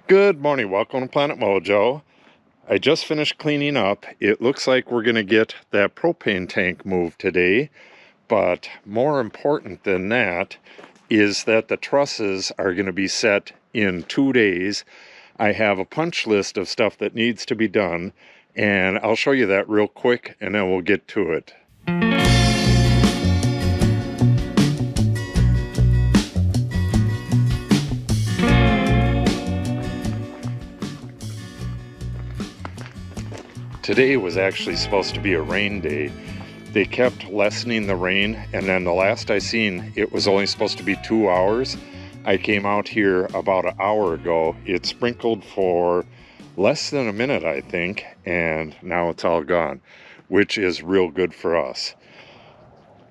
Good morning, welcome to Planet Mojo. I just finished cleaning up. It looks like we're going to get that propane tank moved today, but more important than that is that the trusses are going to be set in 2 days. I have a punch list of stuff that needs to be done, and I'll show you that real quick and then we'll get to it. Today was actually supposed to be a rain day. They kept lessening the rain, and then the last I seen, it was only supposed to be 2 hours. I came out here about an hour ago. It sprinkled for less than a minute, I think, and now it's all gone, which is real good for us.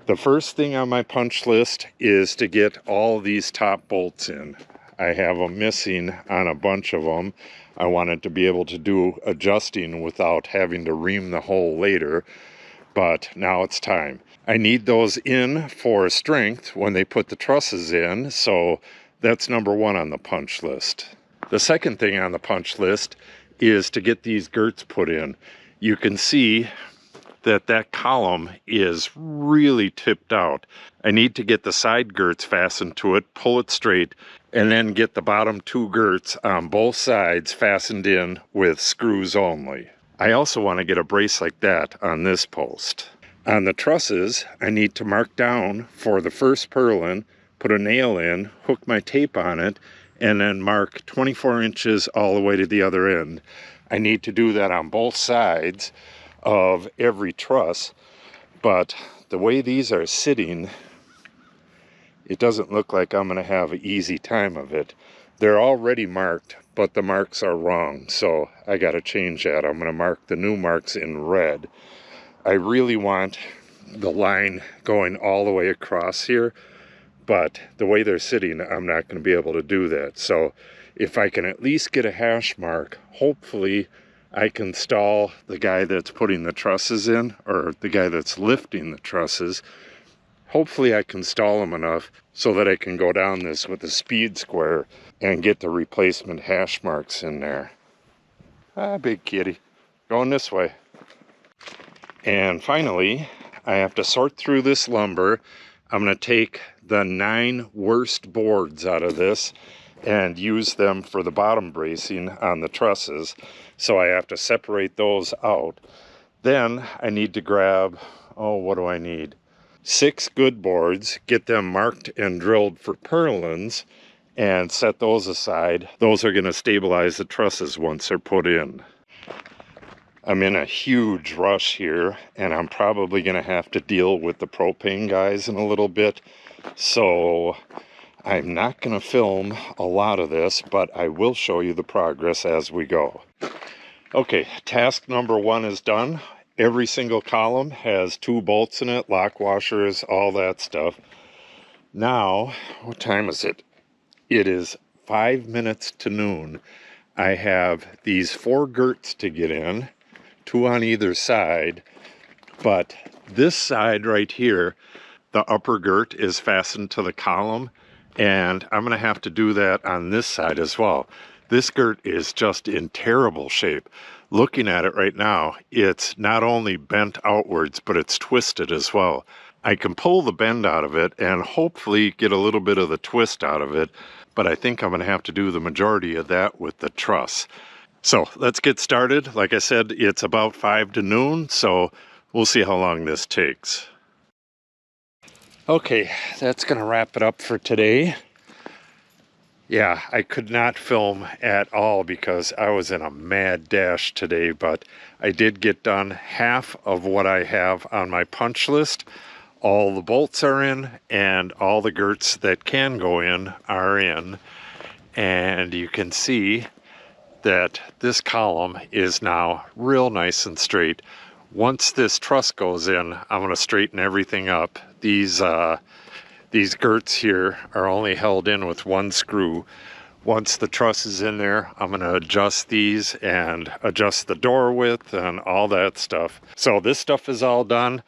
The first thing on my punch list is to get all these top bolts in. I have them missing on a bunch of them. I wanted to be able to do adjusting without having to ream the hole later, but now it's time. I need those in for strength when they put the trusses in, so that's number one on the punch list. The second thing on the punch list is to get these girts put in. You can see that column is really tipped out. I need to get the side girts fastened to it, pull it straight, and then get the bottom two girts on both sides fastened in with screws only. I also want to get a brace like that on this post. On the trusses, I need to mark down for the first purlin, put a nail in, hook my tape on it, and then mark 24 inches all the way to the other end. I need to do that on both sides of every truss, but the way these are sitting, it doesn't look like I'm going to have an easy time of it. They're already marked, but the marks are wrong, so I got to change that. I'm going to mark the new marks in red. I really want the line going all the way across here, but the way they're sitting, I'm not going to be able to do that. So if I can at least get a hash mark, hopefully I can stall the guy that's putting the trusses in, or the guy that's lifting the trusses. Hopefully I can stall him enough so that I can go down this with a speed square and get the replacement hash marks in there. Ah, big kitty. Going this way. And finally, I have to sort through this lumber. I'm going to take the 9 worst boards out of this and use them for the bottom bracing on the trusses. So I have to separate those out. Then I need to grab, what do I need? 6 good boards, get them marked and drilled for purlins, and set those aside. Those are going to stabilize the trusses once they're put in. I'm in a huge rush here, and I'm probably going to have to deal with the propane guys in a little bit. So I'm not going to film a lot of this, but I will show you the progress as we go. Okay, task number 1 is done. Every single column has 2 bolts in it, lock washers, all that stuff. Now, what time is it? It is 5 minutes to noon. I have these 4 girts to get in, 2 on either side, but this side right here, the upper girt is fastened to the column, and I'm going to have to do that on this side as well. This girt is just in terrible shape. Looking at it right now, it's not only bent outwards, but it's twisted as well. I can pull the bend out of it and hopefully get a little bit of the twist out of it, but I think I'm going to have to do the majority of that with the truss. So let's get started. Like I said, it's about 5 to noon, so we'll see how long this takes. Okay, that's going to wrap it up for today. Yeah, I could not film at all because I was in a mad dash today, but I did get done half of what I have on my punch list. All the bolts are in, and all the girts that can go in are in. And you can see that this column is now real nice and straight. Once this truss goes in, I'm going to straighten everything up. These girts here are only held in with 1 screw. Once the truss is in there, I'm going to adjust these and adjust the door width and all that stuff. So this stuff is all done.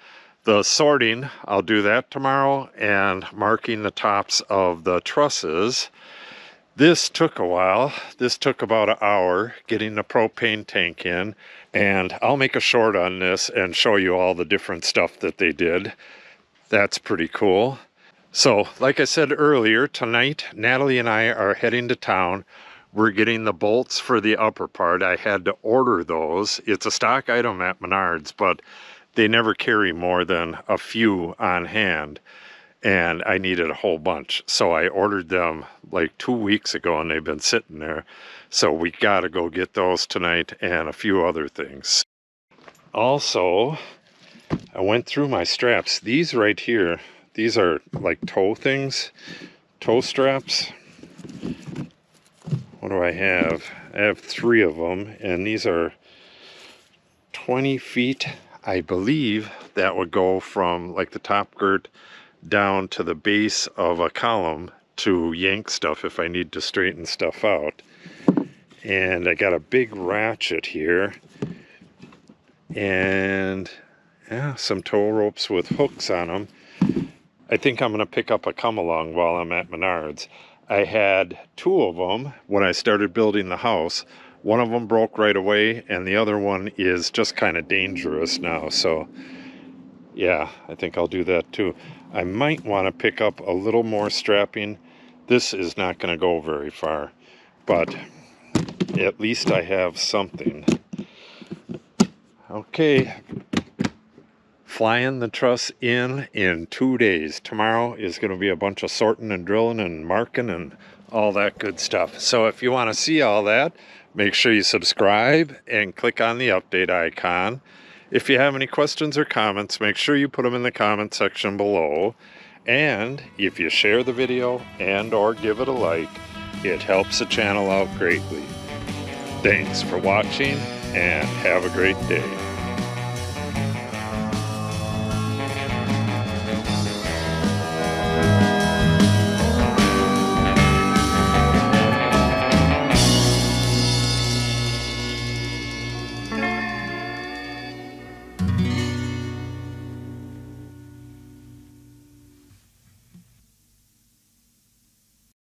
The sorting, I'll do that tomorrow, and marking the tops of the trusses. This took a while. This took about an hour getting the propane tank in, and I'll make a short on this and show you all the different stuff that they did. That's pretty cool. So, like I said earlier, tonight Natalie and I are heading to town. We're getting the bolts for the upper part. I had to order those. It's a stock item at Menards, but they never carry more than a few on hand, and I needed a whole bunch. So I ordered them like 2 weeks ago, and they've been sitting there. So we gotta go get those tonight and a few other things. Also, I went through my straps. These right here, these are like toe things, toe straps. What do I have? I have 3 of them, and these are 20 feet. I believe that would go from like the top girt down to the base of a column to yank stuff if I need to straighten stuff out. And I got a big ratchet here, and yeah, some tow ropes with hooks on them. I think I'm going to pick up a come-along while I'm at Menards. I had 2 of them when I started building the house. One of them broke right away, and the other one is just kind of dangerous now. So yeah, I think I'll do that too. I might want to pick up a little more strapping. This is not going to go very far, but at least I have something. Okay, flying the truss in 2 days. Tomorrow is going to be a bunch of sorting and drilling and marking and all that good stuff. So if you want to see all that, make sure you subscribe and click on the update icon. If you have any questions or comments, make sure you put them in the comment section below. And if you share the video and or give it a like, it helps the channel out greatly. Thanks for watching, and have a great day.